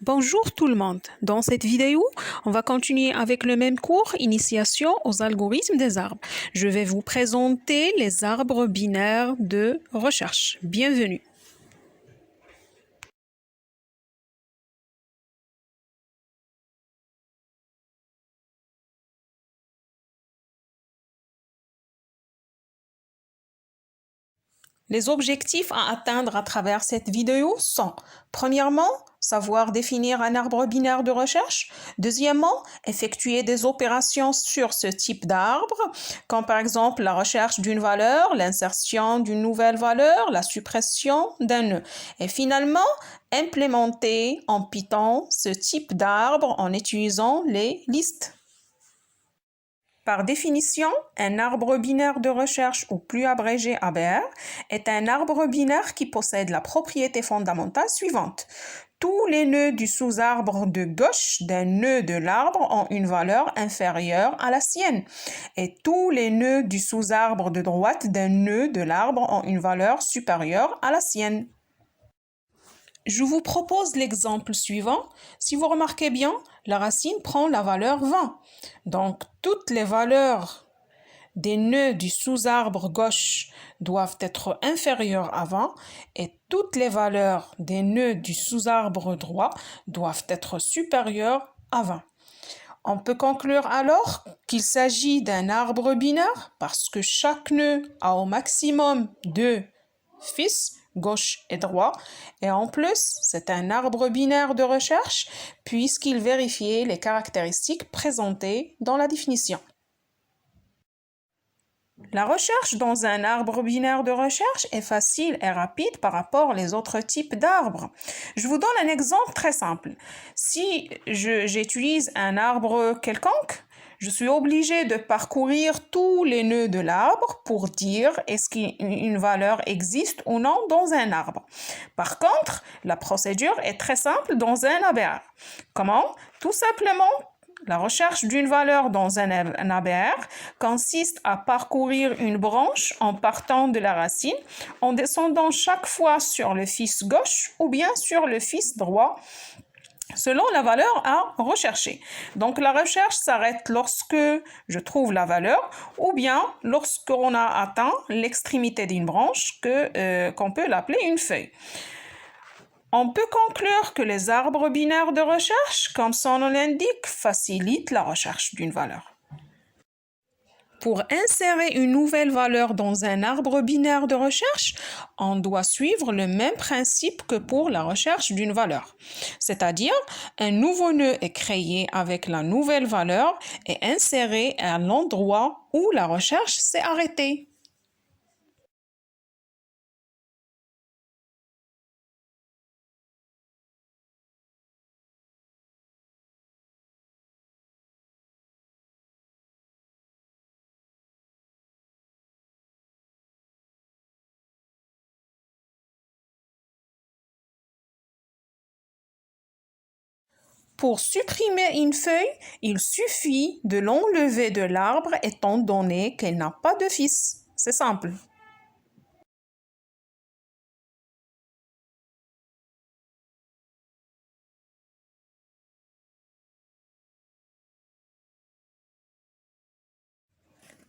Bonjour tout le monde. Dans cette vidéo, on va continuer avec le même cours Initiation aux algorithmes des arbres. Je vais vous présenter les arbres binaires de recherche. Bienvenue. Les objectifs à atteindre à travers cette vidéo sont, premièrement, savoir définir un arbre binaire de recherche. Deuxièmement, effectuer des opérations sur ce type d'arbre, comme par exemple la recherche d'une valeur, l'insertion d'une nouvelle valeur, la suppression d'un nœud. Et finalement, implémenter en Python ce type d'arbre en utilisant les listes. Par définition, un arbre binaire de recherche, ou plus abrégé ABR, est un arbre binaire qui possède la propriété fondamentale suivante. Tous les nœuds du sous-arbre de gauche d'un nœud de l'arbre ont une valeur inférieure à la sienne, et tous les nœuds du sous-arbre de droite d'un nœud de l'arbre ont une valeur supérieure à la sienne. Je vous propose l'exemple suivant. Si vous remarquez bien, la racine prend la valeur 20. Donc, toutes les valeurs des nœuds du sous-arbre gauche doivent être inférieures à 20 et toutes les valeurs des nœuds du sous-arbre droit doivent être supérieures à 20. On peut conclure alors qu'il s'agit d'un arbre binaire parce que chaque nœud a au maximum 2 fils, gauche et droit, et en plus, c'est un arbre binaire de recherche puisqu'il vérifie les caractéristiques présentées dans la définition. La recherche dans un arbre binaire de recherche est facile et rapide par rapport aux autres types d'arbres. Je vous donne un exemple très simple. Si j'utilise un arbre quelconque, je suis obligée de parcourir tous les nœuds de l'arbre pour dire est-ce qu'une valeur existe ou non dans un arbre. Par contre, la procédure est très simple dans un ABR. Comment? Tout simplement, la recherche d'une valeur dans un ABR consiste à parcourir une branche en partant de la racine, en descendant chaque fois sur le fils gauche ou bien sur le fils droit, selon la valeur à rechercher. Donc la recherche s'arrête lorsque je trouve la valeur ou bien lorsqu'on a atteint l'extrémité d'une branche qu'on peut l'appeler une feuille. On peut conclure que les arbres binaires de recherche, comme son nom l'indique, facilitent la recherche d'une valeur. Pour insérer une nouvelle valeur dans un arbre binaire de recherche, on doit suivre le même principe que pour la recherche d'une valeur. C'est-à-dire, un nouveau nœud est créé avec la nouvelle valeur et inséré à l'endroit où la recherche s'est arrêtée. Pour supprimer une feuille, il suffit de l'enlever de l'arbre étant donné qu'elle n'a pas de fils. C'est simple.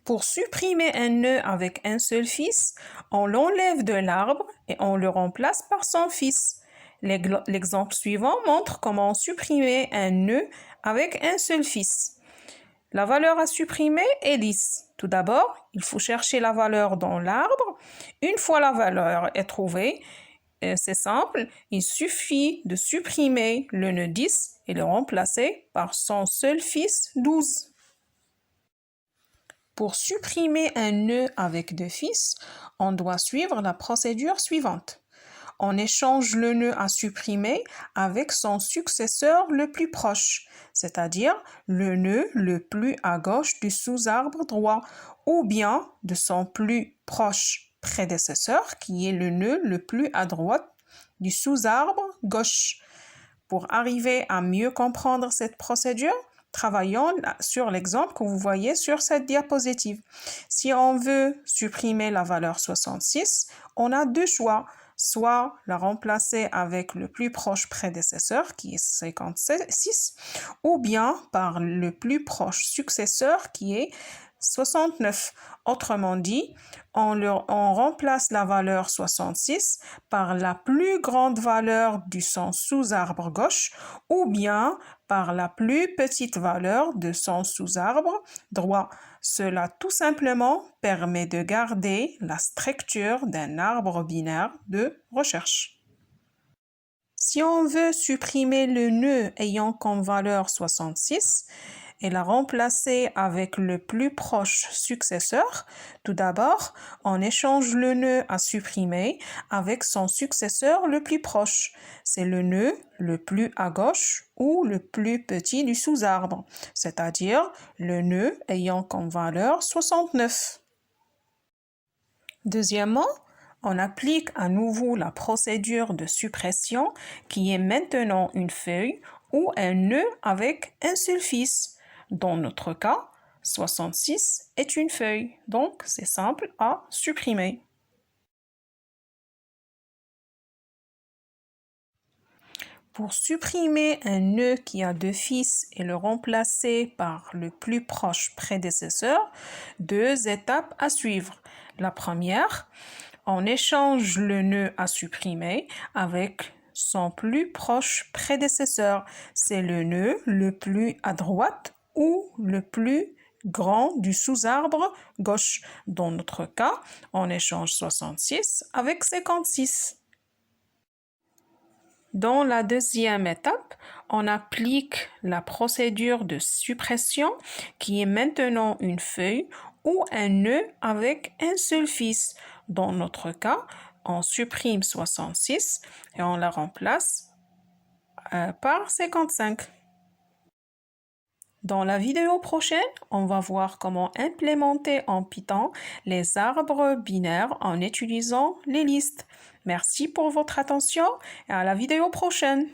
Pour supprimer un nœud avec un seul fils, on l'enlève de l'arbre et on le remplace par son fils. L'exemple suivant montre comment supprimer un nœud avec un seul fils. La valeur à supprimer est 10. Tout d'abord, il faut chercher la valeur dans l'arbre. Une fois la valeur est trouvée, c'est simple, il suffit de supprimer le nœud 10 et le remplacer par son seul fils 12. Pour supprimer un nœud avec 2 fils, on doit suivre la procédure suivante. On échange le nœud à supprimer avec son successeur le plus proche, c'est-à-dire le nœud le plus à gauche du sous-arbre droit ou bien de son plus proche prédécesseur qui est le nœud le plus à droite du sous-arbre gauche. Pour arriver à mieux comprendre cette procédure, travaillons sur l'exemple que vous voyez sur cette diapositive. Si on veut supprimer la valeur 66, on a deux choix. soit la remplacer avec le plus proche prédécesseur qui est 56 ou bien par le plus proche successeur qui est 69. Autrement dit, on remplace la valeur 66 par la plus grande valeur du son sous-arbre gauche ou bien par la plus petite valeur de son sous-arbre droit. Cela tout simplement permet de garder la structure d'un arbre binaire de recherche. Si on veut supprimer le nœud ayant comme valeur 66, et la remplacer avec le plus proche successeur, tout d'abord, on échange le nœud à supprimer avec son successeur le plus proche. C'est le nœud le plus à gauche ou le plus petit du sous-arbre, c'est-à-dire le nœud ayant comme valeur 69. Deuxièmement, on applique à nouveau la procédure de suppression qui est maintenant une feuille ou un nœud avec un seul fils. Dans notre cas, 66 est une feuille, donc c'est simple à supprimer. Pour supprimer un nœud qui a deux fils et le remplacer par le plus proche prédécesseur, deux étapes à suivre. La première, on échange le nœud à supprimer avec son plus proche prédécesseur. C'est le nœud le plus à droite ou le plus grand du sous-arbre gauche. Dans notre cas, on échange 66 avec 56. Dans la deuxième étape, on applique la procédure de suppression qui est maintenant une feuille ou un nœud avec un seul fils. Dans notre cas, on supprime 66 et on la remplace par 55. Dans la vidéo prochaine, on va voir comment implémenter en Python les arbres binaires en utilisant les listes. Merci pour votre attention et à la vidéo prochaine.